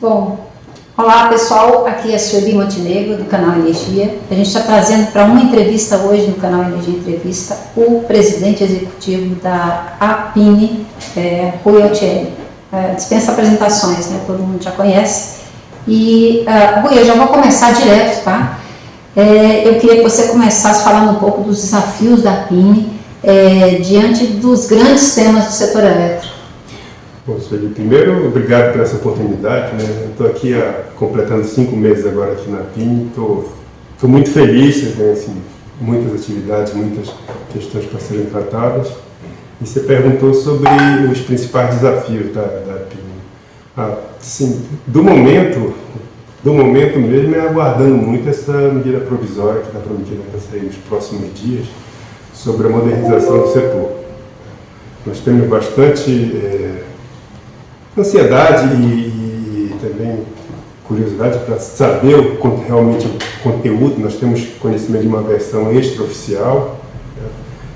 Bom, olá pessoal, aqui é a Sueli Montenegro do canal Energia. A gente está trazendo para uma entrevista hoje no canal Energia Entrevista o presidente executivo da APIME, Rui Altieri. Dispensa apresentações, né? Todo mundo já conhece. E, Rui, eu já vou começar direto, tá? Eu queria que você começasse falando um pouco dos desafios da APIME diante dos grandes temas do setor elétrico. Bom, Sueli, primeiro, obrigado por essa oportunidade, né? Eu estou aqui completando 5 meses agora aqui na APIME, estou muito feliz, né? Assim, muitas atividades, muitas questões para serem tratadas. E você perguntou sobre os principais desafios da APIME. Assim, do momento mesmo, é aguardando muito essa medida provisória que está prometida para sair nos próximos dias sobre a modernização do setor. Nós temos bastante ansiedade e também curiosidade para saber realmente o conteúdo. Nós temos conhecimento de uma versão extraoficial.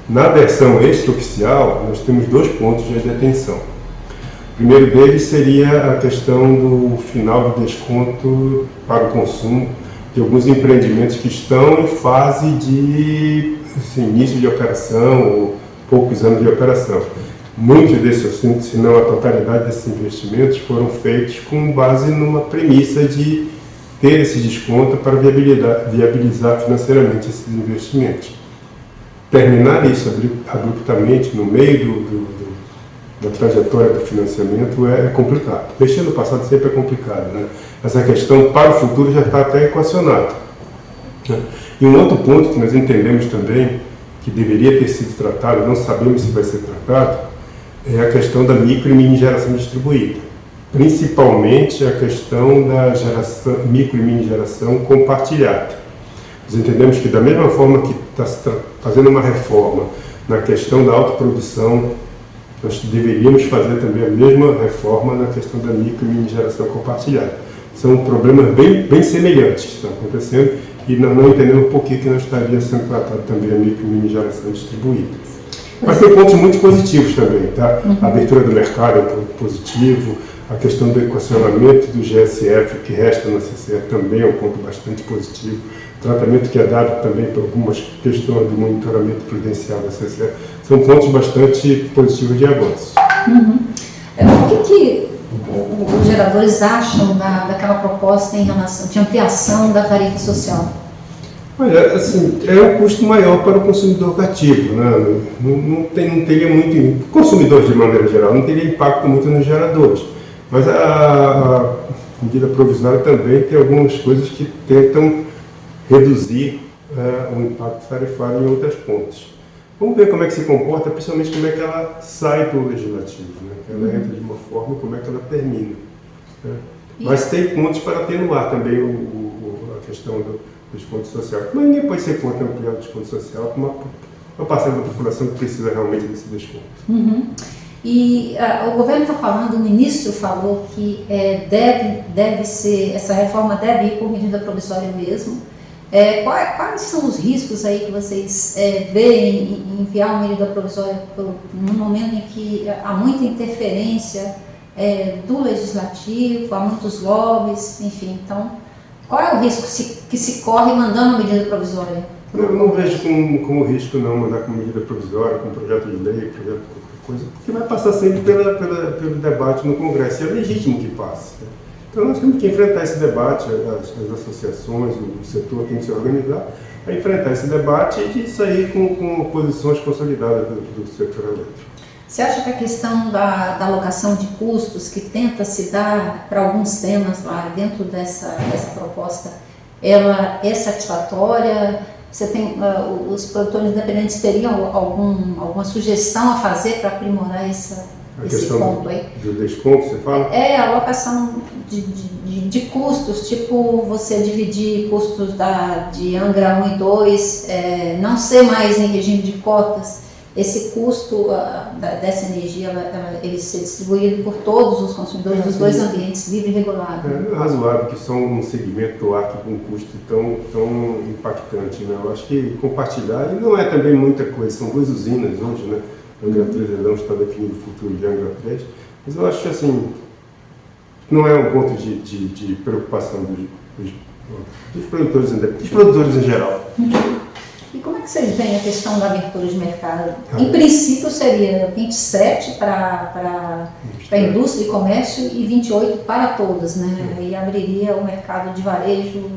Na versão extraoficial, nós temos 2 pontos de atenção. O primeiro deles seria a questão do final do desconto para o consumo de alguns empreendimentos que estão em fase de início de operação ou poucos anos de operação. Muitos desses assuntos, se não a totalidade desses investimentos, foram feitos com base numa premissa de ter esse desconto para viabilizar financeiramente esses investimentos. Terminar isso abruptamente no meio da trajetória do financiamento é complicado. Mexer no passado sempre é complicado, né? Essa questão para o futuro já está até equacionada. E um outro ponto que nós entendemos também, que deveria ter sido tratado, não sabemos se vai ser tratado, é a questão da micro e mini geração distribuída. Principalmente a questão da micro e mini geração compartilhada. Nós entendemos que da mesma forma que está se fazendo uma reforma na questão da autoprodução, nós deveríamos fazer também a mesma reforma na questão da micro e mini geração compartilhada. São problemas bem semelhantes que estão acontecendo e nós não entendemos por que não estaria sendo tratado também a micro e mini geração distribuída. Mas tem pontos muito positivos também, tá? A abertura do mercado é um ponto positivo, a questão do equacionamento do GSF que resta na CCE também é um ponto bastante positivo, o tratamento que é dado também por algumas questões do monitoramento prudencial da CCE, são pontos bastante positivos de avanço. O que os geradores acham daquela proposta em relação de ampliação da tarifa social? Olha, assim, é um custo maior para o consumidor cativo, né? Não teria muito, consumidores de maneira geral, não teria impacto muito nos geradores. Mas a medida provisória também tem algumas coisas que tentam reduzir o impacto tarifário em outras pontas. Vamos ver como é que se comporta, principalmente como é que ela sai do legislativo, né? Ela entra de uma forma e como é que ela termina. Né? Mas tem pontos para atenuar também a questão do desconto social. Mas ninguém pode ser contra ampliar o desconto social para uma parcela da população que precisa realmente desse desconto. E o governo está falando, o ministro falou que deve ser, essa reforma deve ir por medida provisória mesmo. Quais são os riscos aí que vocês veem em enviar uma medida provisória no momento em que há muita interferência do legislativo, há muitos lobbies, enfim, então qual é o risco que se corre mandando uma medida provisória? Eu não vejo como risco não mandar com medida provisória, com projeto de lei, projeto de qualquer coisa, porque vai passar sempre pelo debate no Congresso, e é legítimo que passe. Né? Então nós temos que enfrentar esse debate, as associações, o setor tem que se organizar para enfrentar esse debate e sair com posições consolidadas do setor elétrico. Você acha que a questão da alocação de custos que tenta se dar para alguns temas lá dentro dessa proposta, ela é satisfatória? Você tem, os produtores independentes teriam alguma sugestão a fazer para aprimorar esse ponto aí? Do desconto, você fala? A alocação de custos, tipo você dividir custos de Angra 1 e 2, não ser mais em regime de cotas, esse custo dessa energia ele ser distribuído por todos os consumidores dos dois ambientes, livre e regulado. É razoável que só um segmento do ar com um custo tão impactante. Né? Eu acho que compartilhar, e não é também muita coisa, são 2 usinas hoje, né? Angra 3 não está definindo o futuro de Angra 3, mas eu acho assim, não é um ponto de preocupação dos produtores em geral. E como é que vocês veem a questão da abertura de mercado? Em princípio seria 27 para a indústria e comércio e 28 para todas, né? E abriria o mercado de varejo.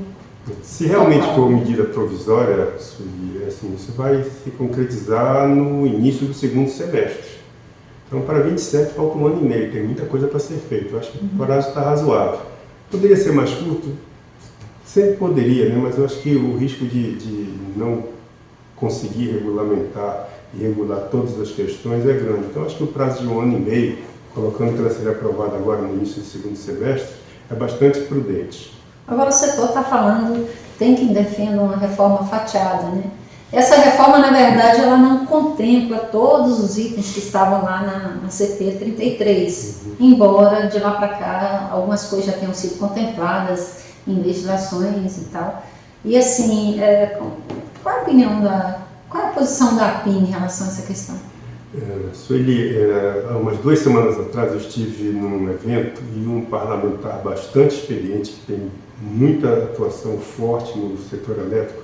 Se realmente for medida provisória, assim, isso vai se concretizar no início do segundo semestre. Então, para 27 falta 1 ano e meio, tem muita coisa para ser feita. Eu acho que o prazo está razoável. Poderia ser mais curto? Sempre poderia, né? Mas eu acho que o risco de não conseguir regulamentar e regular todas as questões é grande. Então, acho que o prazo de 1 ano e meio, colocando que ela seja aprovada agora no início do segundo semestre, é bastante prudente. Agora o setor está falando, tem quem defenda uma reforma fatiada, né? Essa reforma, na verdade, ela não contempla todos os itens que estavam lá na CP 33, embora de lá para cá algumas coisas já tenham sido contempladas em legislações e tal. E assim, qual é a posição da APIN em relação a essa questão? Sueli, há umas 2 semanas atrás eu estive num evento e um parlamentar bastante experiente, que tem muita atuação forte no setor elétrico,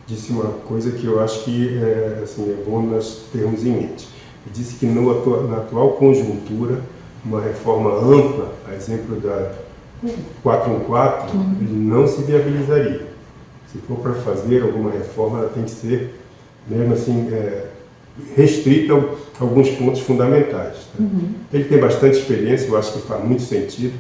disse uma coisa que eu acho que assim, é bom nós termos em mente. Ele disse que na atual conjuntura, uma reforma ampla, a exemplo da 414, ele não se viabilizaria. Se for para fazer alguma reforma, ela tem que ser, mesmo assim, restrita a alguns pontos fundamentais. Tá? Ele tem bastante experiência, eu acho que faz muito sentido.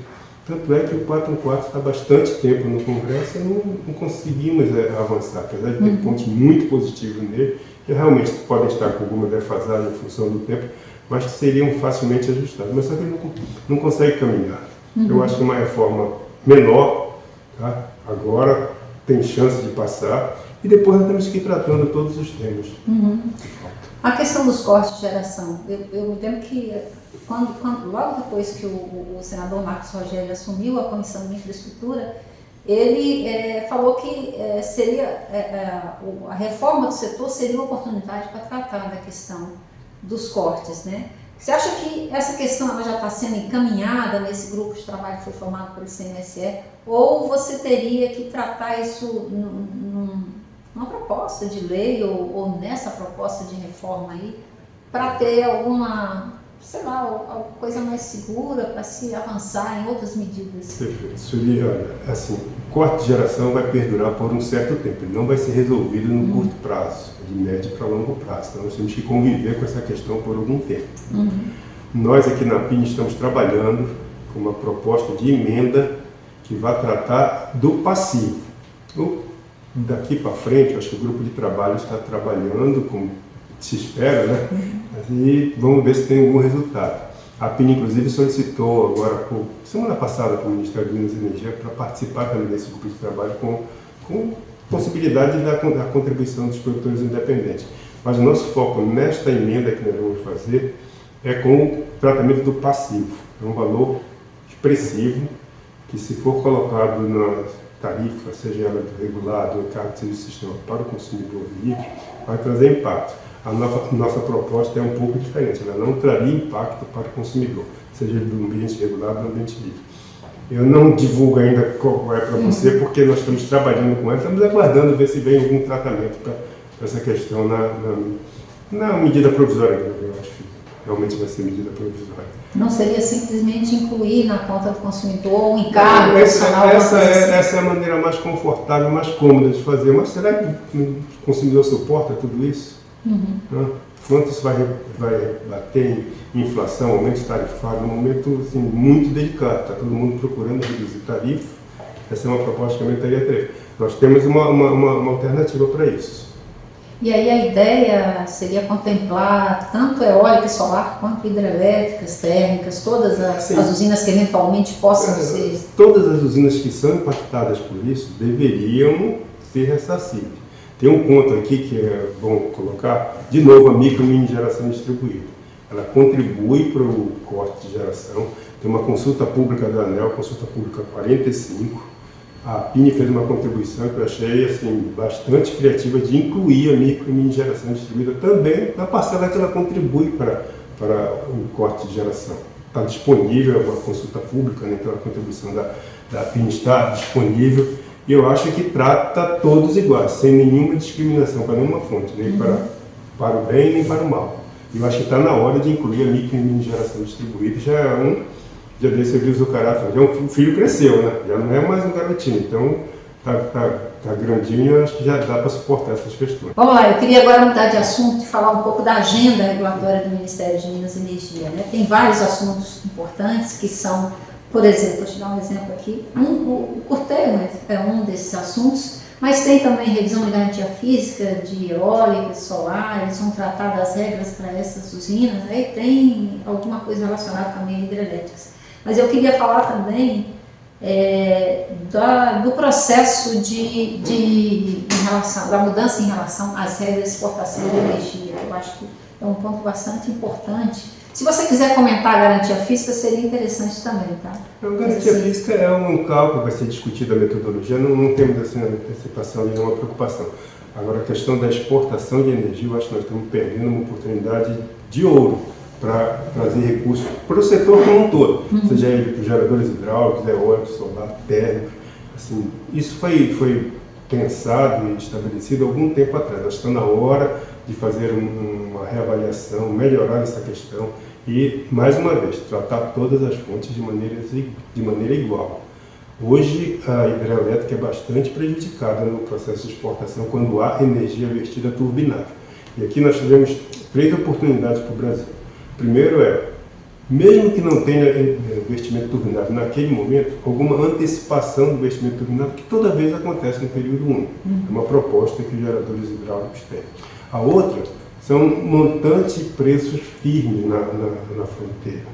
Tanto é que o 414 está há bastante tempo no Congresso e não conseguimos avançar, apesar de ter pontos muito positivos nele, que realmente podem estar com alguma defasagem em função do tempo, mas que seriam facilmente ajustados. Mas só que ele não consegue caminhar. Eu acho que uma reforma menor, tá? Agora tem chance de passar, e depois nós temos que ir tratando todos os temas. A questão dos cortes de geração, eu me lembro que logo depois que o senador Marcos Rogério assumiu a Comissão de Infraestrutura, ele falou que a reforma do setor seria uma oportunidade para tratar da questão dos cortes, né? Você acha que essa questão ela já está sendo encaminhada nesse grupo de trabalho que foi formado pelo CMSE, ou você teria que tratar isso numa proposta de lei ou nessa proposta de reforma aí, para ter alguma, sei lá, alguma coisa mais segura para se avançar em outras medidas? Perfeito. Sueli, olha, assim, o corte de geração vai perdurar por um certo tempo, ele não vai ser resolvido no curto prazo, de médio para longo prazo. Então nós temos que conviver com essa questão por algum tempo. Nós aqui na PIN estamos trabalhando com uma proposta de emenda que vai tratar do passivo. Daqui para frente, eu acho que o grupo de trabalho está trabalhando, como se espera, né? E vamos ver se tem algum resultado. A PIN, inclusive, solicitou agora, semana passada, para o Ministério de Minas e Energia, para participar também desse grupo de trabalho com possibilidade da contribuição dos produtores independentes. Mas o nosso foco nesta emenda que nós vamos fazer é com o tratamento do passivo. É um valor expressivo que, se for colocado na tarifa, seja ela do regulado ou encargo de serviço de sistema para o consumidor livre, vai trazer impacto. A nossa proposta é um pouco diferente, ela não traria impacto para o consumidor, seja do ambiente regulado ou do ambiente livre. Eu não divulgo ainda qual é para você, porque nós estamos trabalhando com ela, estamos aguardando ver se vem algum tratamento para essa questão na medida provisória, eu acho que realmente vai ser medida provisória. Não seria simplesmente incluir na conta do consumidor um encargo adicional? Essa é a maneira mais confortável, mais cômoda de fazer. Mas será que o consumidor suporta tudo isso? Quanto isso vai bater em inflação, aumento tarifário, num momento assim, muito delicado. Está todo mundo procurando reduzir tarifa. Essa é uma proposta que eu aumentaria a tarifa. Nós temos uma alternativa para isso. E aí a ideia seria contemplar tanto eólica e solar quanto hidrelétricas, térmicas, todas as usinas que eventualmente possam ser... Todas as usinas que são impactadas por isso deveriam ser ressarcidas. Tem um ponto aqui que é bom colocar, de novo, a micro e mini geração distribuída. Ela contribui para o corte de geração. Tem uma consulta pública da ANEEL, consulta pública 45. A PIN fez uma contribuição que eu achei assim, bastante criativa de incluir a micro e mini geração distribuída também na parcela que ela contribui para o corte de geração. disponível, é uma consulta pública, né? Então a contribuição da PIN está disponível, e eu acho que trata todos iguais, sem nenhuma discriminação para nenhuma fonte, nem para o bem nem para o mal. Eu acho que está na hora de incluir a micro e mini geração distribuída. Já desse eu vi o Zucará, o filho cresceu, né? Já não é mais um garotinho, então tá grandinho, acho que já dá para suportar essas questões. Vamos lá, eu queria agora mudar de assunto e falar um pouco da agenda regulatória do Ministério de Minas e Energia, né? Tem vários assuntos importantes que são, por exemplo, vou te dar um exemplo aqui, o custeio é um desses assuntos, mas tem também revisão de garantia física de eólicas, solares, vão tratar das regras para essas usinas, né? E tem alguma coisa relacionada também a hidrelétricas. Mas eu queria falar também do processo da mudança em relação às regras de exportação de energia, que eu acho que é um ponto bastante importante. Se você quiser comentar a garantia física, seria interessante também, tá? A garantia física é um cálculo, vai ser discutido a metodologia, não temos assim, antecipação de nenhuma preocupação. Agora, a questão da exportação de energia, eu acho que nós estamos perdendo uma oportunidade de ouro para trazer recursos para o setor como um todo, seja ele para geradores hidráulicos, eólicos, solar, térmicos. Assim, isso foi pensado e estabelecido há algum tempo atrás. Nós estamos na hora de fazer uma reavaliação, melhorar essa questão e, mais uma vez, tratar todas as fontes de maneira igual. Hoje, a hidrelétrica é bastante prejudicada no processo de exportação quando há energia vertida turbinável. E aqui nós tivemos 3 oportunidades para o Brasil. Primeiro mesmo que não tenha investimento turbinável naquele momento, alguma antecipação do investimento turbinável, que toda vez acontece no período único. É uma proposta que os geradores hidráulicos têm. A outra são montantes e preços firmes na fronteira.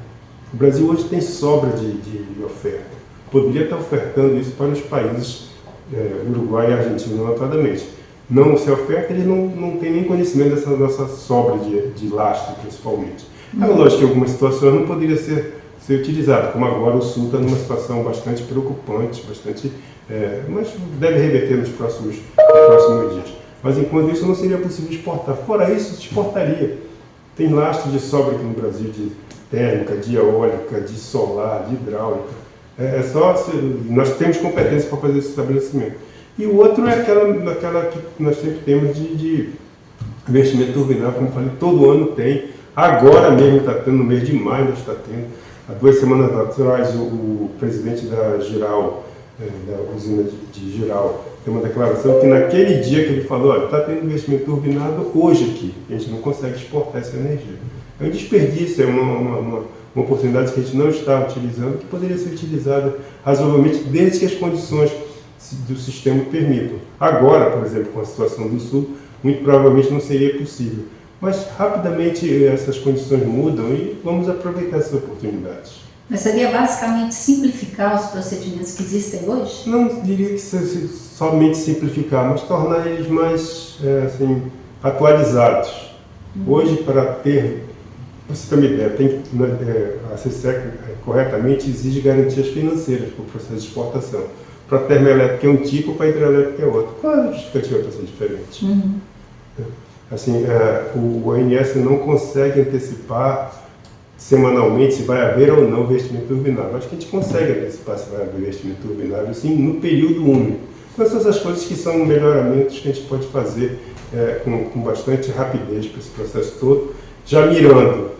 O Brasil hoje tem sobra de oferta. Poderia estar ofertando isso para os países Uruguai e Argentina, notadamente. Não se oferta, ele não tem nem conhecimento dessa nossa sobra de lastro, principalmente. É lógico que em algumas situações não poderia ser utilizado, como agora o Sul está numa situação bastante preocupante, mas deve reverter nos próximos dias. Mas enquanto isso não seria possível exportar. Fora isso, se exportaria. Tem lastro de sobra aqui no Brasil, de térmica, de eólica, de solar, de hidráulica. Nós temos competência para fazer esse estabelecimento. E o outro é aquela que nós sempre temos de investimento turbinável, como eu falei, todo ano tem. Agora mesmo está tendo, no mês de maio nós está tendo. Há 2 semanas atrás, o presidente da Giral, da usina de Giral, tem uma declaração que naquele dia que ele falou, olha, está tendo investimento turbinado hoje aqui, a gente não consegue exportar essa energia. É um desperdício, é uma oportunidade que a gente não está utilizando, que poderia ser utilizada razoavelmente desde que as condições do sistema permitam. Agora, por exemplo, com a situação do Sul, muito provavelmente não seria possível. Mas rapidamente essas condições mudam e vamos aproveitar essas oportunidades. Mas seria basicamente simplificar os procedimentos que existem hoje? Não diria que somente simplificar, mas tornar eles mais atualizados. Hoje, para você ter uma ideia, a CSEC corretamente exige garantias financeiras para o processo de exportação. Para a termoelétrica é um tipo, para a hidrelétrica é outro. Qual é a justificativa para ser diferente? Assim, o ONS não consegue antecipar semanalmente se vai haver ou não investimento turbinável. Acho que a gente consegue antecipar se vai haver investimento turbinável, sim, no período único. Então, essas são as coisas que são melhoramentos que a gente pode fazer com bastante rapidez para esse processo todo, já mirando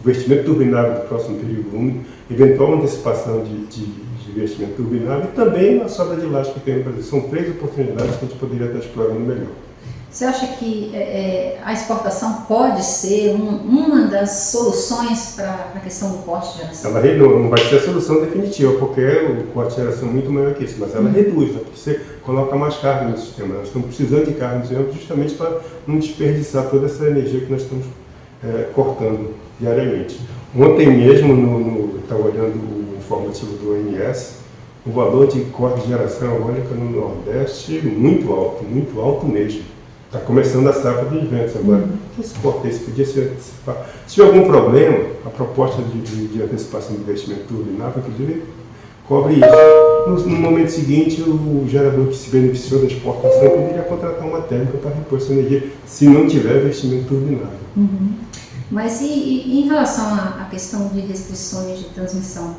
o investimento turbinável do próximo período único, eventual antecipação de investimento turbinável e também a sobra de lastro que tem no Brasil. São 3 oportunidades que a gente poderia estar explorando melhor. Você acha que a exportação pode ser uma das soluções para a questão do corte de geração? Ela não vai ser a solução definitiva, porque o corte de geração é muito maior que isso, mas ela reduz, né? Porque você coloca mais carga no sistema. Nós estamos precisando de carga no sistema justamente para não desperdiçar toda essa energia que nós estamos cortando diariamente. Ontem mesmo, estava olhando o informativo do ONS, o valor de corte de geração eólica no Nordeste muito alto mesmo. Está começando a safra dos ventos agora. Esse corte podia se antecipar. Se tiver algum problema, a proposta de antecipação do investimento turbinável, inclusive, cobre isso. No momento seguinte, o gerador que se beneficiou da exportação poderia contratar uma térmica para repor essa energia, se não tiver investimento turbinável. Mas e em relação à questão de restrições de transmissão?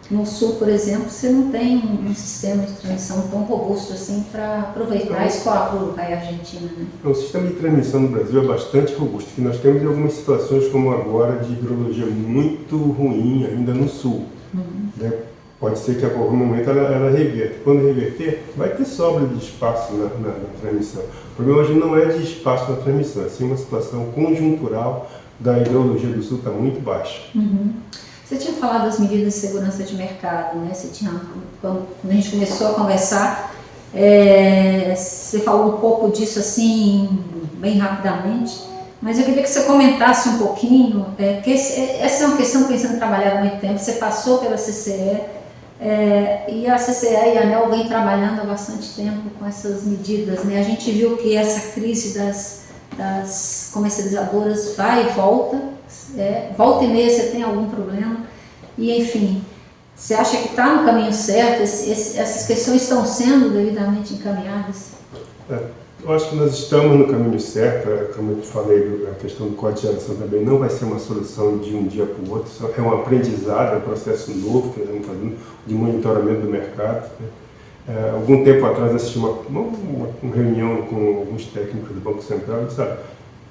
No Sul, por exemplo, você não tem um sistema de transmissão tão robusto assim para aproveitar e escoar para o Uruguai e Argentina, né? O sistema de transmissão no Brasil é bastante robusto, que nós temos algumas situações como agora de hidrologia muito ruim ainda no Sul. Né? Pode ser que a qualquer momento ela reverta. Quando reverter, vai ter sobra de espaço na transmissão. O problema hoje não é de espaço na transmissão, é sim uma situação conjuntural da hidrologia do Sul está muito baixa. Você tinha falado das medidas de segurança de mercado, né? Quando a gente começou a conversar, você falou um pouco disso assim, bem rapidamente, mas eu queria que você comentasse um pouquinho, porque essa é uma questão que vem sendo trabalhada há muito tempo. Você passou pela CCE, e a CCE e a ANEEL vem trabalhando há bastante tempo com essas medidas, né? A gente viu que essa crise das comercializadoras vai e volta, volta e meia você tem algum problema, e enfim, você acha que está no caminho certo? Essas questões estão sendo devidamente encaminhadas? Eu acho que nós estamos no caminho certo, como eu falei, a questão do Código de Geração também não vai ser uma solução de um dia para o outro, é um aprendizado, é um processo novo que nós estamos fazendo de monitoramento do mercado. Algum tempo atrás assisti uma reunião com alguns técnicos do Banco Central e sabe,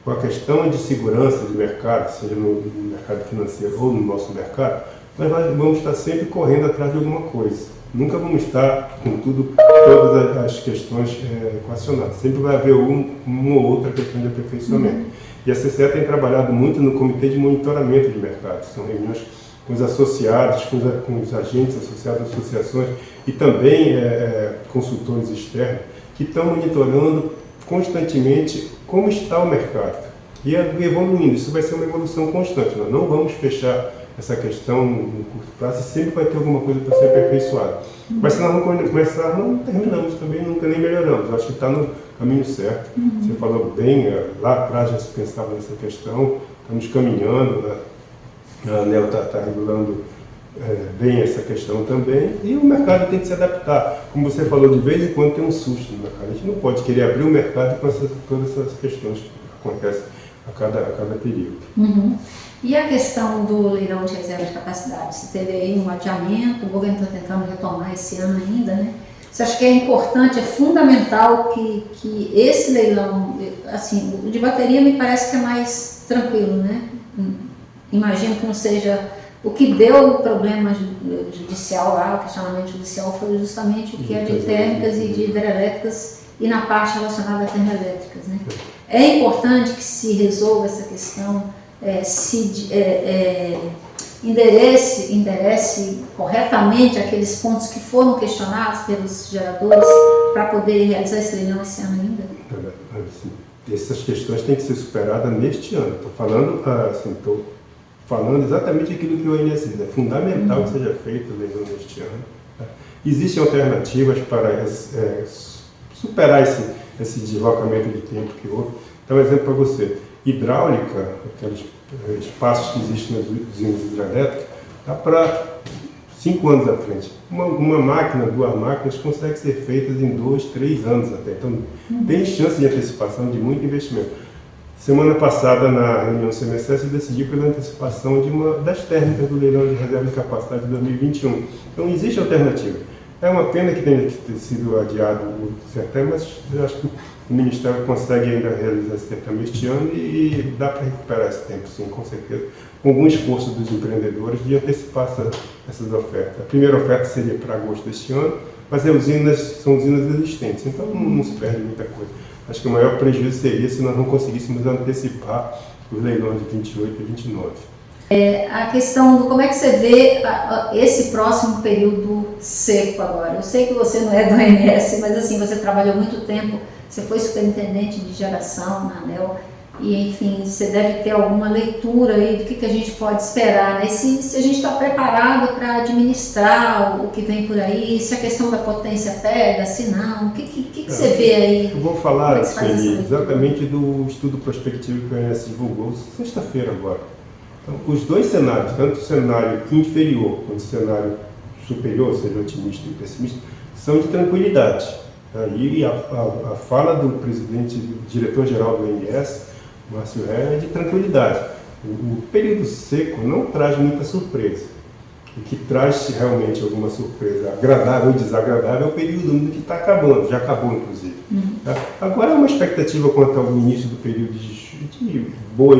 com a questão de segurança de mercado, seja no mercado financeiro ou no nosso mercado, nós vamos estar sempre correndo atrás de alguma coisa. Nunca vamos estar com todas as questões equacionadas. Sempre vai haver uma ou outra questão de aperfeiçoamento. E a CCE tem trabalhado muito no Comitê de Monitoramento de Mercado. São reuniões com os associados, com os agentes associados, associações e também consultores externos que estão monitorando constantemente como está o mercado. E evoluindo, isso vai ser uma evolução constante. Nós não vamos fechar essa questão no curto prazo, sempre vai ter alguma coisa para ser aperfeiçoada. Mas se nós não começar, não terminamos também, nunca nem melhoramos. Acho que está no caminho certo. Você falou bem, lá atrás já se pensava nessa questão, estamos caminhando, a ANEEL está regulando bem essa questão também, e o mercado tem que se adaptar. Como você falou, de vez em quando tem um susto no mercado. A gente não pode querer abrir o mercado com todas essas questões que acontecem a cada período. E a questão do leilão de reserva de capacidade? Você teve aí um adiamento, o governo está tentando retomar esse ano ainda, né? Você acha que é importante, é fundamental que esse leilão, assim, o de bateria me parece que é mais tranquilo, né? Imagino que não seja... O que deu o problema judicial lá, o questionamento judicial, foi justamente o que é de térmicas e de hidrelétricas e na parte relacionada a termoelétricas, né? É importante que se resolva essa questão, enderece corretamente aqueles pontos que foram questionados pelos geradores para poder realizar esse leilão esse ano ainda? Essas questões têm que ser superadas neste ano. Estou falando exatamente aquilo que o ONS diz. É fundamental que seja feito o leilão neste ano. Tá? Existem alternativas para superar esse deslocamento de tempo que houve. Então, um exemplo para você. Hidráulica, aqueles espaços que existem nas usinas hidrelétricas, está para 5 anos à frente. Uma máquina, 2 máquinas conseguem ser feitas em 2, 3 anos até. Então, tem chance de antecipação de muito investimento. Semana passada, na reunião semestral, se decidiu pela antecipação das térmicas do leilão de reserva de capacidade de 2021. Então, existe alternativa. É uma pena que tenha sido adiado o certame, mas eu acho que o Ministério consegue ainda realizar esse certame este ano e dá para recuperar esse tempo, sim, com certeza, com algum esforço dos empreendedores de antecipar essas ofertas. A primeira oferta seria para agosto deste ano, mas são usinas existentes, então não se perde muita coisa. Acho que o maior prejuízo seria se nós não conseguíssemos antecipar os leilões de 28 e 29. A questão do como é que você vê esse próximo período seco agora. Eu sei que você não é do ONS, mas assim, você trabalhou muito tempo, você foi superintendente de geração na ANEEL, e enfim, você deve ter alguma leitura aí do que a gente pode esperar, né? Se a gente está preparado para administrar o que vem por aí, se a questão da potência pega, se não, o que você vê aí? Eu vou falar exatamente do estudo prospectivo que o ONS divulgou sexta-feira agora. Então, os dois cenários, tanto o cenário inferior quanto o cenário superior, seja otimista e pessimista, são de tranquilidade. E a fala do presidente, diretor-geral do ONS, Márcio Herr, é de tranquilidade. O período seco não traz muita surpresa. O que traz realmente alguma surpresa agradável ou desagradável é o período que está acabando, já acabou inclusive. Tá? Agora há uma expectativa quanto ao início do período de boa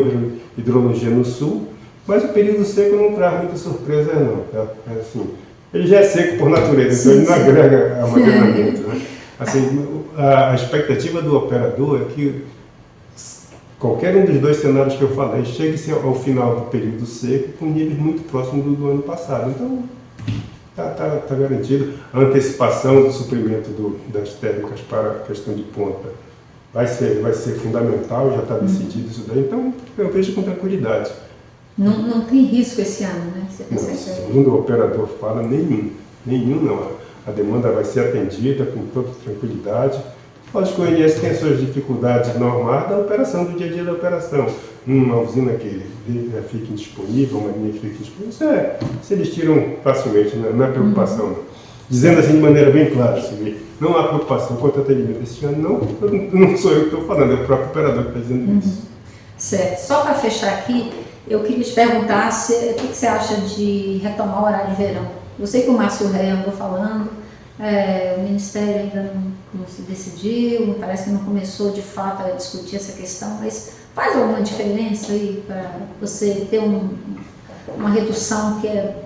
hidrologia no sul, mas o período seco não traz muita surpresa não. Tá? Assim, ele já é seco por natureza, então ele não agrega armazenamento. Né? Assim, a expectativa do operador é que qualquer um dos dois cenários que eu falei chegue ao final do período seco com níveis muito próximos do ano passado. Então, está garantido. A antecipação do suprimento das térmicas para a questão de ponta vai ser fundamental, já está decidido isso daí. Então, eu vejo com tranquilidade. Não tem risco esse ano, né? Não, segundo o operador fala, nenhum não. A demanda vai ser atendida com toda tranquilidade. Lógico que o ONS tem as suas dificuldades normais da operação, do dia a dia da operação. Uma usina que fica indisponível, uma linha que fica indisponível, isso eles tiram facilmente, não é preocupação. Não. Dizendo assim de maneira bem clara, não há preocupação quanto ao atendimento deste ano, não sou eu que estou falando, é o próprio operador que está dizendo isso. Certo. Só para fechar aqui, eu queria te perguntar o que você acha de retomar o horário de verão. Eu sei que o Márcio Rey andou falando, o Ministério ainda não se decidiu, parece que não começou de fato a discutir essa questão, mas faz alguma diferença aí para você ter uma redução que é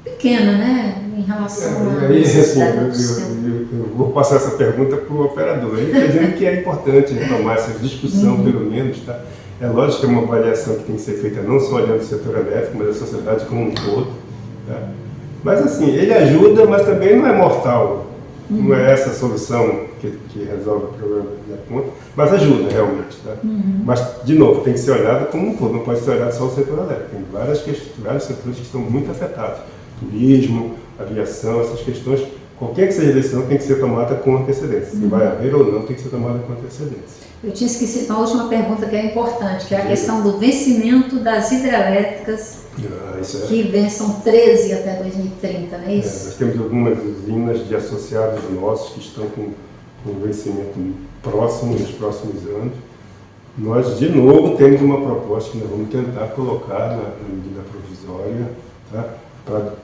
pequena, né, em relação a... Eu vou passar essa pergunta para o operador. Ele está dizendo que é importante retomar essa discussão, pelo menos, tá? É lógico que é uma avaliação que tem que ser feita não só olhando o setor elétrico, mas a sociedade como um todo, tá? Mas assim, ele ajuda, mas também não é mortal. Não é essa a solução que resolve o problema da conta, mas ajuda realmente. Tá? Mas, de novo, tem que ser olhado como um todo, não pode ser olhado só o setor elétrico. Tem vários setores que estão muito afetados. Turismo, aviação, essas questões. Qualquer que seja a decisão tem que ser tomada com antecedência. Se vai haver ou não, tem que ser tomada com antecedência. Eu tinha esquecido uma última pergunta que é importante, que é a questão do vencimento das hidrelétricas, que vençam 13 até 2030, não é isso? Nós temos algumas usinas de associados nossos que estão com vencimento próximo, nos próximos anos. Nós, de novo, temos uma proposta que nós vamos tentar colocar na medida provisória, tá? Para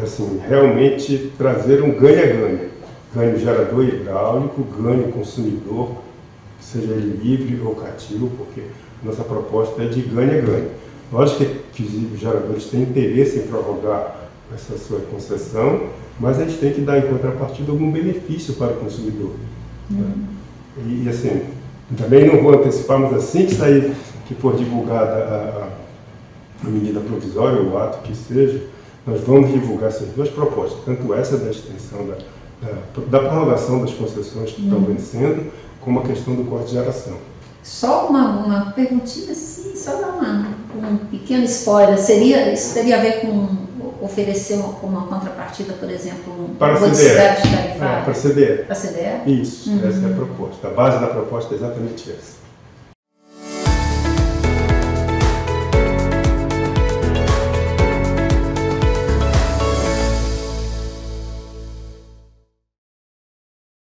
assim, realmente trazer um ganha-ganha. Ganho gerador hidráulico, ganho consumidor, seja ele livre ou cativo, porque nossa proposta é de ganha-ganha. Lógico que os geradores têm interesse em prorrogar essa sua concessão, mas eles têm que dar em contrapartida algum benefício para o consumidor. E assim, também não vou antecipar, mas assim que for divulgada a medida provisória, ou o ato que seja, nós vamos divulgar essas duas propostas, tanto essa da extensão da prorrogação das concessões que estão vencendo, como a questão do corte de geração. Só uma perguntinha assim, só dar um pequeno spoiler. Isso teria a ver com oferecer uma contrapartida, por exemplo, para a modicidade tarifária? Para a CDE. Para a CDE? Isso, essa é a proposta. A base da proposta é exatamente essa.